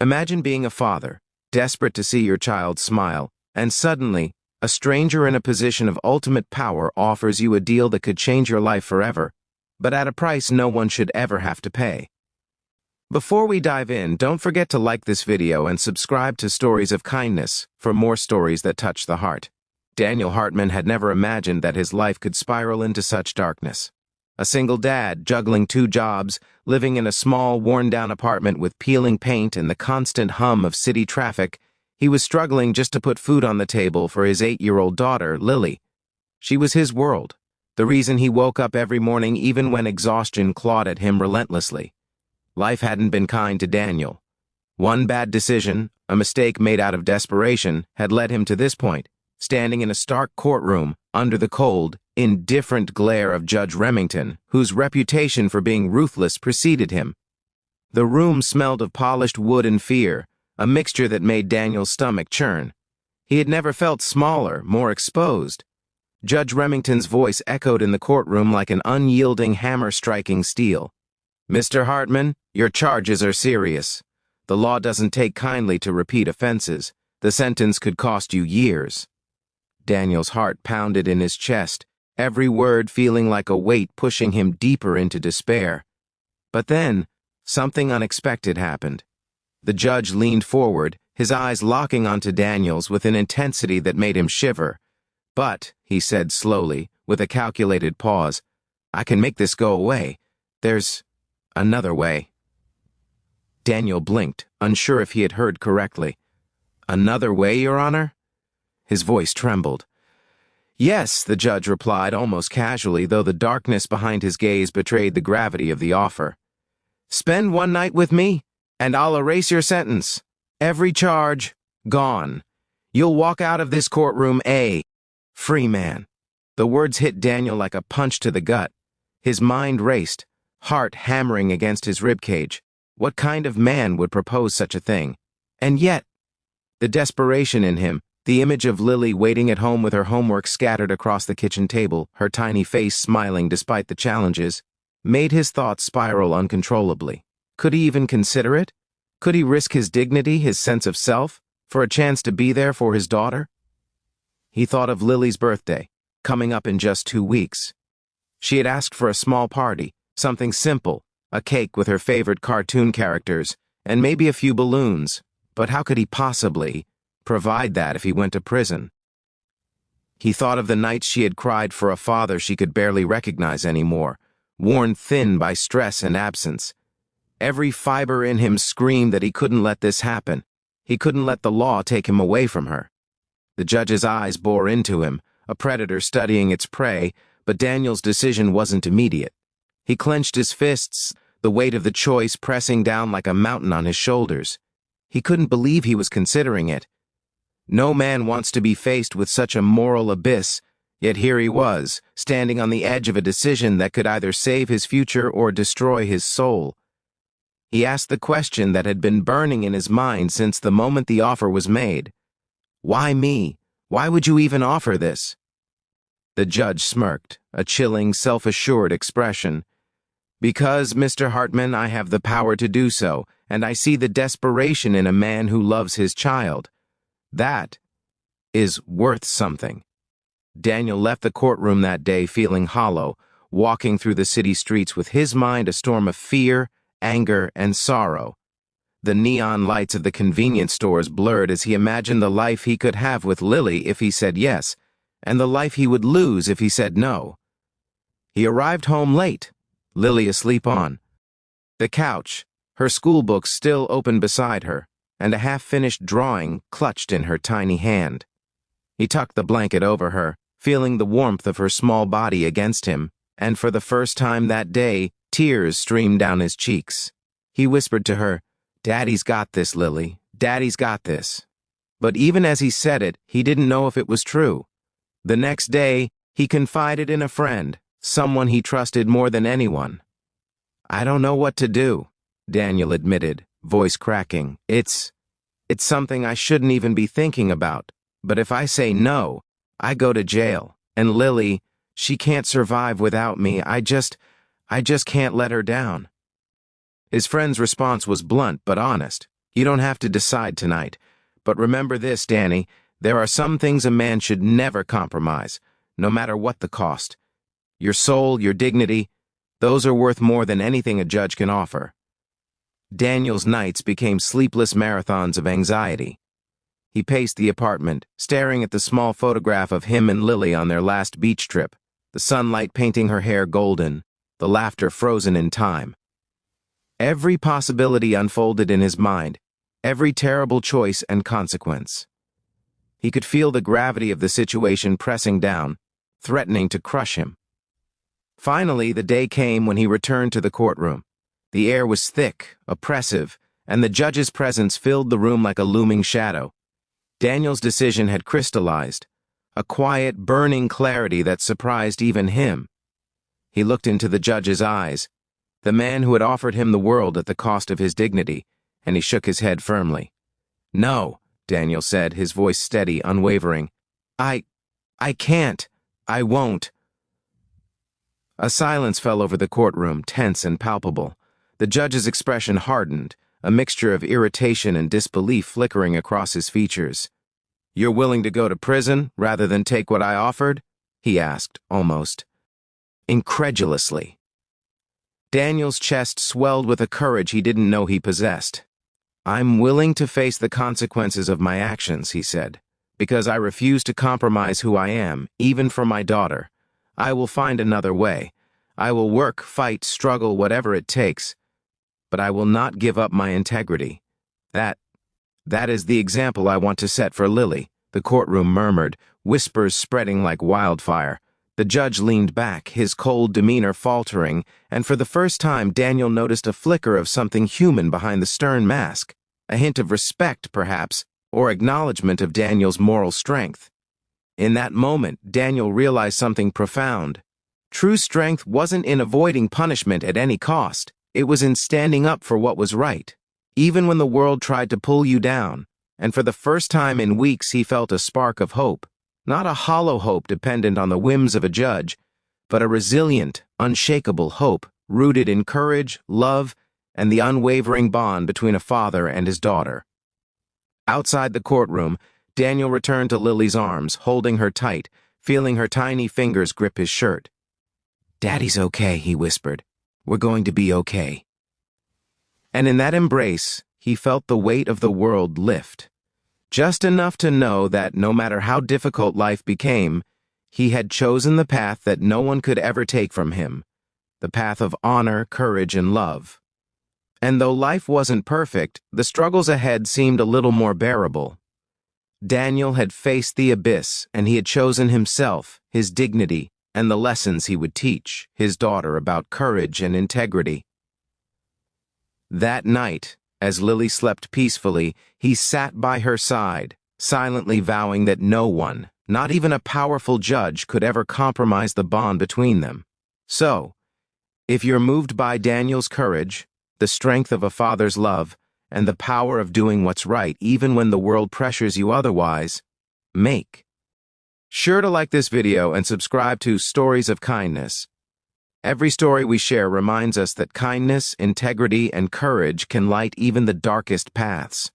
Imagine being a father, desperate to see your child smile, and suddenly, a stranger in a position of ultimate power offers you a deal that could change your life forever, but at a price no one should ever have to pay. Before we dive in, don't forget to like this video and subscribe to Stories of Kindness for more stories that touch the heart. Daniel Hartman had never imagined that his life could spiral into such darkness. A single dad, juggling 2 jobs, living in a small, worn-down apartment with peeling paint and the constant hum of city traffic, he was struggling just to put food on the table for his 8-year-old daughter, Lily. She was his world, the reason he woke up every morning even when exhaustion clawed at him relentlessly. Life hadn't been kind to Daniel. One bad decision, a mistake made out of desperation, had led him to this point, standing in a stark courtroom under the cold, indifferent glare of Judge Remington, whose reputation for being ruthless preceded him. The room smelled of polished wood and fear, a mixture that made Daniel's stomach churn. He had never felt smaller, more exposed. Judge Remington's voice echoed in the courtroom like an unyielding hammer striking steel. "Mr. Hartman, your charges are serious. The law doesn't take kindly to repeat offenses. The sentence could cost you years." Daniel's heart pounded in his chest, every word feeling like a weight pushing him deeper into despair. But then, something unexpected happened. The judge leaned forward, his eyes locking onto Daniel's with an intensity that made him shiver. "But," he said slowly, with a calculated pause, "I can make this go away. There's another way." Daniel blinked, unsure if he had heard correctly. "Another way, Your Honor?" His voice trembled. "Yes," the judge replied almost casually, though the darkness behind his gaze betrayed the gravity of the offer. "Spend one night with me, and I'll erase your sentence. Every charge, gone. You'll walk out of this courtroom a free man." The words hit Daniel like a punch to the gut. His mind raced, heart hammering against his ribcage. What kind of man would propose such a thing? And yet, the desperation in him, the image of Lily waiting at home with her homework scattered across the kitchen table, her tiny face smiling despite the challenges, made his thoughts spiral uncontrollably. Could he even consider it? Could he risk his dignity, his sense of self, for a chance to be there for his daughter? He thought of Lily's birthday, coming up in just 2 weeks. She had asked for a small party, something simple, a cake with her favorite cartoon characters, and maybe a few balloons, but how could he possibly provide that if he went to prison? He thought of the nights she had cried for a father she could barely recognize anymore, worn thin by stress and absence. Every fiber in him screamed that he couldn't let this happen. He couldn't let the law take him away from her. The judge's eyes bore into him, a predator studying its prey, but Daniel's decision wasn't immediate. He clenched his fists, the weight of the choice pressing down like a mountain on his shoulders. He couldn't believe he was considering it. No man wants to be faced with such a moral abyss, yet here he was, standing on the edge of a decision that could either save his future or destroy his soul. He asked the question that had been burning in his mind since the moment the offer was made. "Why me? Why would you even offer this?" The judge smirked, a chilling, self-assured expression. "Because, Mr. Hartman, I have the power to do so, and I see the desperation in a man who loves his child. That is worth something." Daniel left the courtroom that day feeling hollow, walking through the city streets with his mind a storm of fear, anger, and sorrow. The neon lights of the convenience stores blurred as he imagined the life he could have with Lily if he said yes, and the life he would lose if he said no. He arrived home late, Lily asleep on the couch, her school books still open beside her, and a half-finished drawing clutched in her tiny hand. He tucked the blanket over her, feeling the warmth of her small body against him, and for the first time that day, tears streamed down his cheeks. He whispered to her, "Daddy's got this, Lily. Daddy's got this." But even as he said it, he didn't know if it was true. The next day, he confided in a friend, someone he trusted more than anyone. "I don't know what to do," Daniel admitted, voice cracking. It's something I shouldn't even be thinking about, but if I say no, I go to jail, and Lily, she can't survive without me. I just can't let her down." His friend's response was blunt but honest. You don't have to decide tonight. But remember this, Danny, there are some things a man should never compromise, no matter what the cost. Your soul, your dignity, those are worth more than anything a judge can offer. Daniel's nights became sleepless marathons of anxiety. He paced the apartment, staring at the small photograph of him and Lily on their last beach trip, the sunlight painting her hair golden, the laughter frozen in time. Every possibility unfolded in his mind, every terrible choice and consequence. He could feel the gravity of the situation pressing down, threatening to crush him. Finally, the day came when he returned to the courtroom. The air was thick, oppressive, and the judge's presence filled the room like a looming shadow. Daniel's decision had crystallized, a quiet, burning clarity that surprised even him. He looked into the judge's eyes, the man who had offered him the world at the cost of his dignity, and he shook his head firmly. "No," Daniel said, his voice steady, unwavering. I can't. I won't." A silence fell over the courtroom, tense and palpable. The judge's expression hardened, a mixture of irritation and disbelief flickering across his features. "You're willing to go to prison rather than take what I offered?" he asked, almost incredulously. Daniel's chest swelled with a courage he didn't know he possessed. "I'm willing to face the consequences of my actions," he said, "because I refuse to compromise who I am, even for my daughter. I will find another way. I will work, fight, struggle, whatever it takes. But I will not give up my integrity. That is the example I want to set for Lily," the courtroom murmured, whispers spreading like wildfire. The judge leaned back, his cold demeanor faltering, and for the first time Daniel noticed a flicker of something human behind the stern mask, a hint of respect, perhaps, or acknowledgement of Daniel's moral strength. In that moment, Daniel realized something profound. True strength wasn't in avoiding punishment at any cost. It was in standing up for what was right, even when the world tried to pull you down, and for the first time in weeks he felt a spark of hope, not a hollow hope dependent on the whims of a judge, but a resilient, unshakable hope rooted in courage, love, and the unwavering bond between a father and his daughter. Outside the courtroom, Daniel returned to Lily's arms, holding her tight, feeling her tiny fingers grip his shirt. "Daddy's okay," he whispered. "We're going to be okay." And in that embrace, he felt the weight of the world lift. Just enough to know that no matter how difficult life became, he had chosen the path that no one could ever take from him, the path of honor, courage, and love. And though life wasn't perfect, the struggles ahead seemed a little more bearable. Daniel had faced the abyss, and he had chosen himself, his dignity, and the lessons he would teach his daughter about courage and integrity. That night, as Lily slept peacefully, he sat by her side, silently vowing that no one, not even a powerful judge, could ever compromise the bond between them. So, if you're moved by Daniel's courage, the strength of a father's love, and the power of doing what's right even when the world pressures you otherwise, make sure to like this video and subscribe to Stories of Kindness. Every story we share reminds us that kindness, integrity, and courage can light even the darkest paths.